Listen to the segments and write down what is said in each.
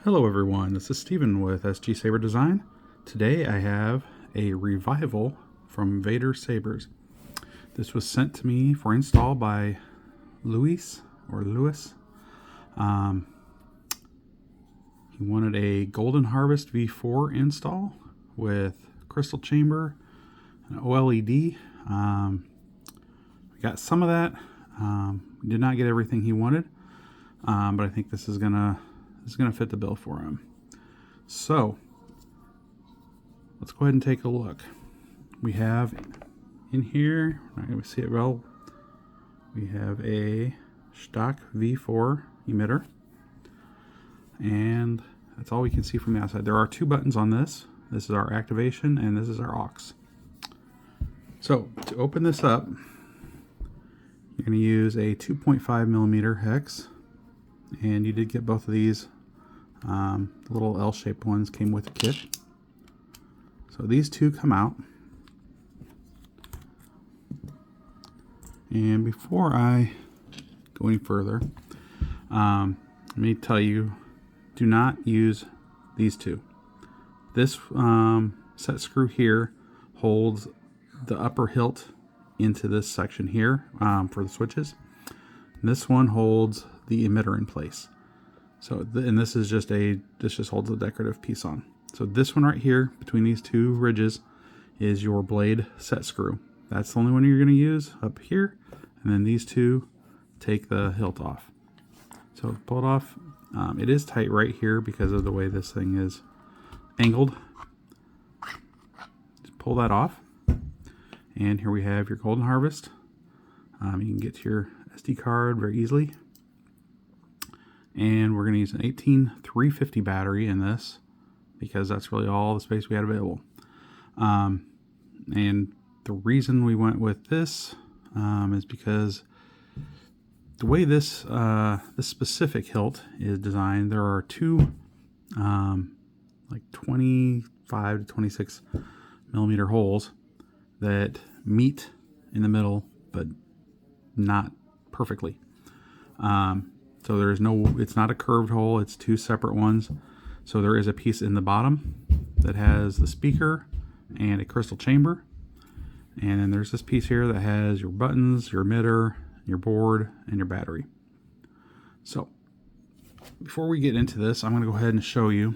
Hello everyone, this is Steven with SG Saber Design. Today I have a revival from Vaders Sabers. This was sent to me for install by Louis. He wanted a Golden Harvest V4 install with crystal chamber, an OLED. We got some of that. We did not get everything he wanted, but I think this is gonna fit the bill for him. So let's go ahead and take a look. We have in here, I'm not going to see it well, we have a Shtok V4 emitter, and that's all we can see from the outside. There are two buttons on this. This is our activation and this is our aux. So to open this up, you're going to use a 2.5 millimeter hex, and you did get both of these. The little L-shaped ones came with the kit. So these two come out. And before I go any further, let me tell you, do not use these two. This set screw here holds the upper hilt into this section here for the switches. And this one holds the emitter in place. So, and this is just this just holds the decorative piece on. So this one right here, between these two ridges, is your blade set screw. That's the only one you're going to use up here. And then these two take the hilt off. So pull it off. It is tight right here because of the way this thing is angled. Just pull that off. And here we have your Golden Harvest. You can get to your SD card very easily. And we're going to use an 18350 battery in this because that's really all the space we had available. And the reason we went with this is because the way this specific hilt is designed, there are two like 25 to 26 millimeter holes that meet in the middle, but not perfectly. So there's it's not a curved hole, it's two separate ones. So there is a piece in the bottom that has the speaker and a crystal chamber. And then there's this piece here that has your buttons, your emitter, your board, and your battery. So before we get into this, I'm going to go ahead and show you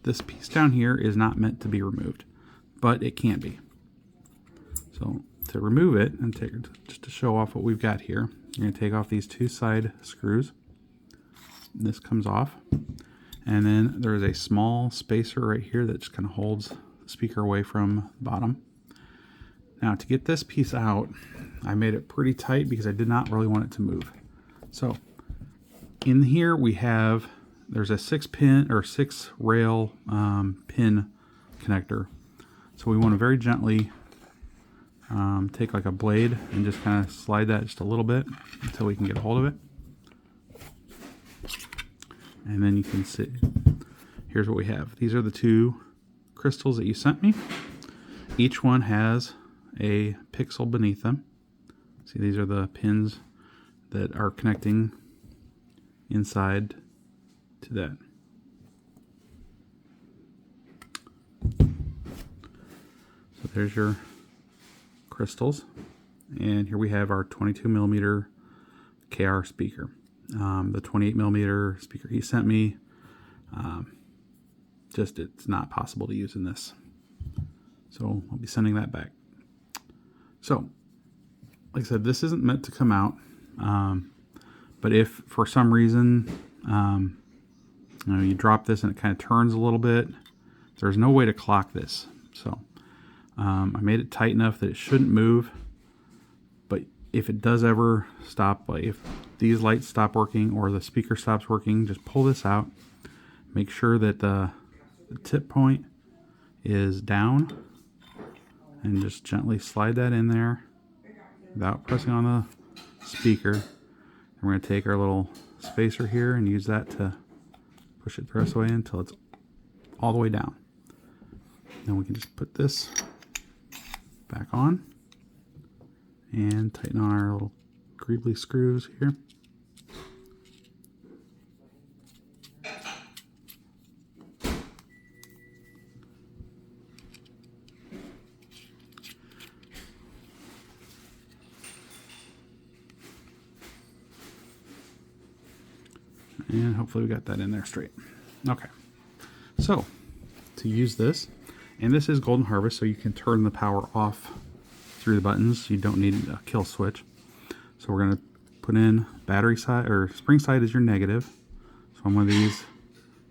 this piece down here is not meant to be removed, but it can be. So to remove it and just to show off what we've got here, you're going to take off these two side screws. This comes off, and then there's a small spacer right here that just kind of holds the speaker away from the bottom. Now to get this piece out, I made it pretty tight because I did not really want it to move. So in here there's a 6 rail pin connector. So we want to very gently take like a blade and just kind of slide that just a little bit until we can get a hold of it. And then you can see, here's what we have. These are the two crystals that you sent me. Each one has a pixel beneath them. See, these are the pins that are connecting inside to that. So there's your crystals. And here we have our 22 millimeter KR speaker. The 28 millimeter speaker he sent me, it's not possible to use in this. So I'll be sending that back. So, like I said, this isn't meant to come out, but if for some reason you drop this and it kind of turns a little bit, there's no way to clock this. So I made it tight enough that it shouldn't move. But if it does ever stop, like if these lights stop working or the speaker stops working, just pull this out. Make sure that the tip point is down and just gently slide that in there without pressing on the speaker. And we're going to take our little spacer here and use that to push it the rest of the way in until it's all the way down. Then we can just put this back on and tighten on our little Greeblie screws here. And hopefully we got that in there straight. Okay. So to use this, and this is Golden Harvest, so you can turn the power off through the buttons. You don't need a kill switch. So we're going to put in battery side, or spring side is your negative. So on one of these,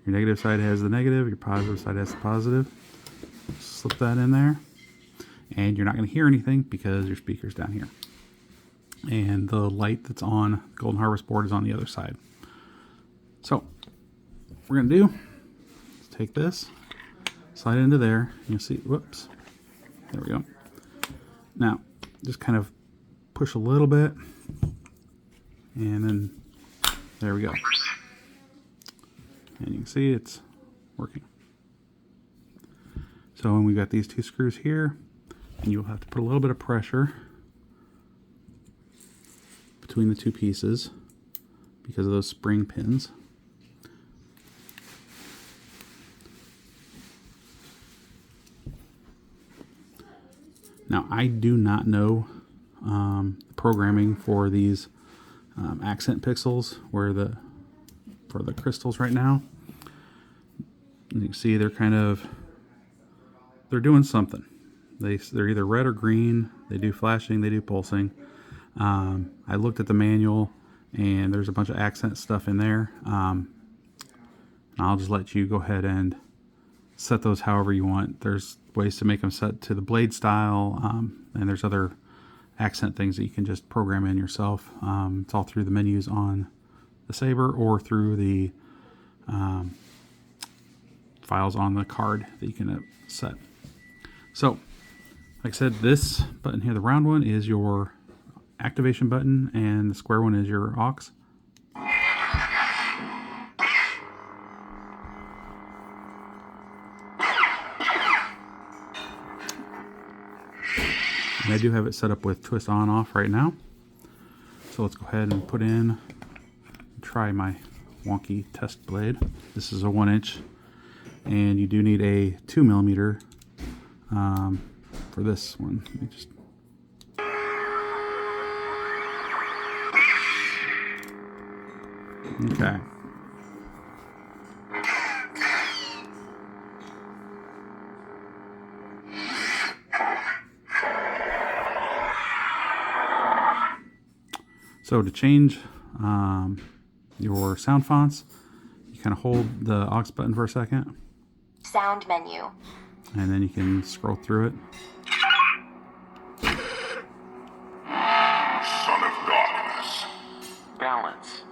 your negative side has the negative, your positive side has the positive. Slip that in there. And you're not going to hear anything because your speaker's down here. And the light that's on the Golden Harvest board is on the other side. So what we're going to do is take this, slide it into there. You'll see, whoops, there we go. Now, just kind of push a little bit, and then there we go. And you can see it's working. So when we've got these two screws here, and you'll have to put a little bit of pressure between the two pieces because of those spring pins. Now, I do not know the programming for these accent pixels for the crystals right now. You can see they're doing something. They're either red or green. They do flashing, they do pulsing. I looked at the manual, and there's a bunch of accent stuff in there. And I'll just let you go ahead and set those however you want. There's ways to make them set to the blade style, and there's other accent things that you can just program in yourself. It's all through the menus on the Saber or through the files on the card that you can set. So, like I said, this button here, the round one, is your activation button, and the square one is your aux. And I do have it set up with twist on off right now. So let's go ahead and put in, try my wonky test blade. This is a 1-inch, and you do need a 2mm for this one. Let me just okay. So to change your sound fonts, you kind of hold the aux button for a second. Sound menu. And then you can scroll through it. Son of darkness. Balance.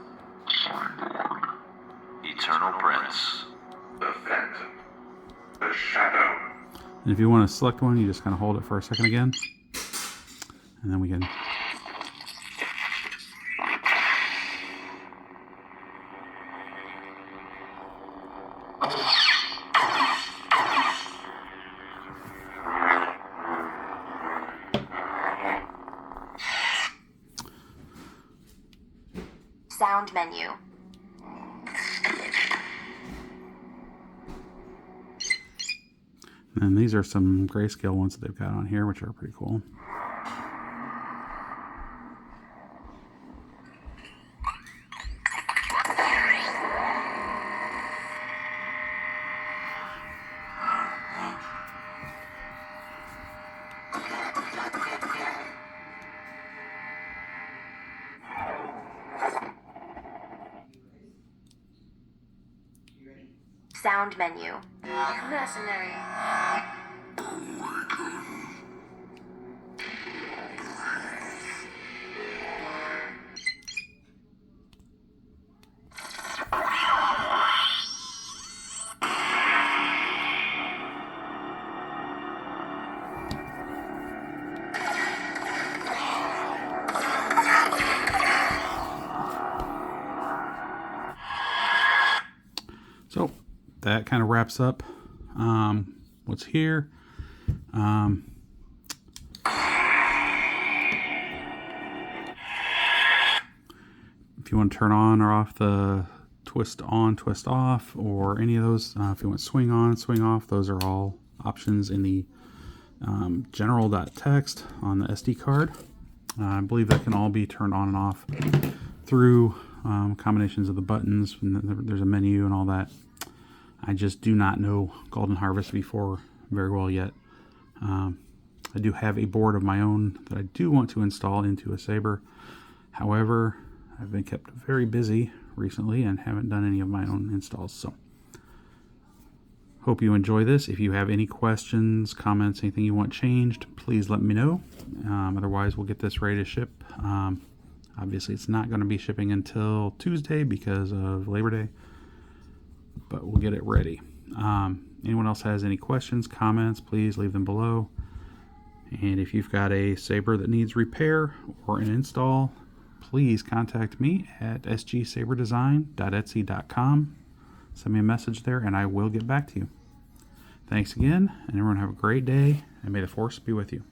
Eternal Prince. The Phantom. The Shadow. And if you want to select one, you just kind of hold it for a second again. And then we can... Sound menu. And these are some grayscale ones that they've got on here, which are pretty cool. Sound menu. Mercenary. So that kind of wraps up what's here. If you want to turn on or off the twist on, twist off, or any of those, if you want swing on, swing off, those are all options in the general.txt on the SD card. I believe that can all be turned on and off through combinations of the buttons, and there's a menu and all that. I just do not know Golden Harvest v4 very well yet. I do have a board of my own that I do want to install into a Saber. However, I've been kept very busy recently and haven't done any of my own installs. So, hope you enjoy this. If you have any questions, comments, anything you want changed, please let me know. Otherwise, we'll get this ready to ship. Obviously, it's not going to be shipping until Tuesday because of Labor Day, but we'll get it ready. Anyone else has any questions, comments, please leave them below. And if you've got a Saber that needs repair or an install, please contact me at sgsaberdesign.etsy.com. Send me a message there and I will get back to you. Thanks again, and everyone have a great day, and may the force be with you.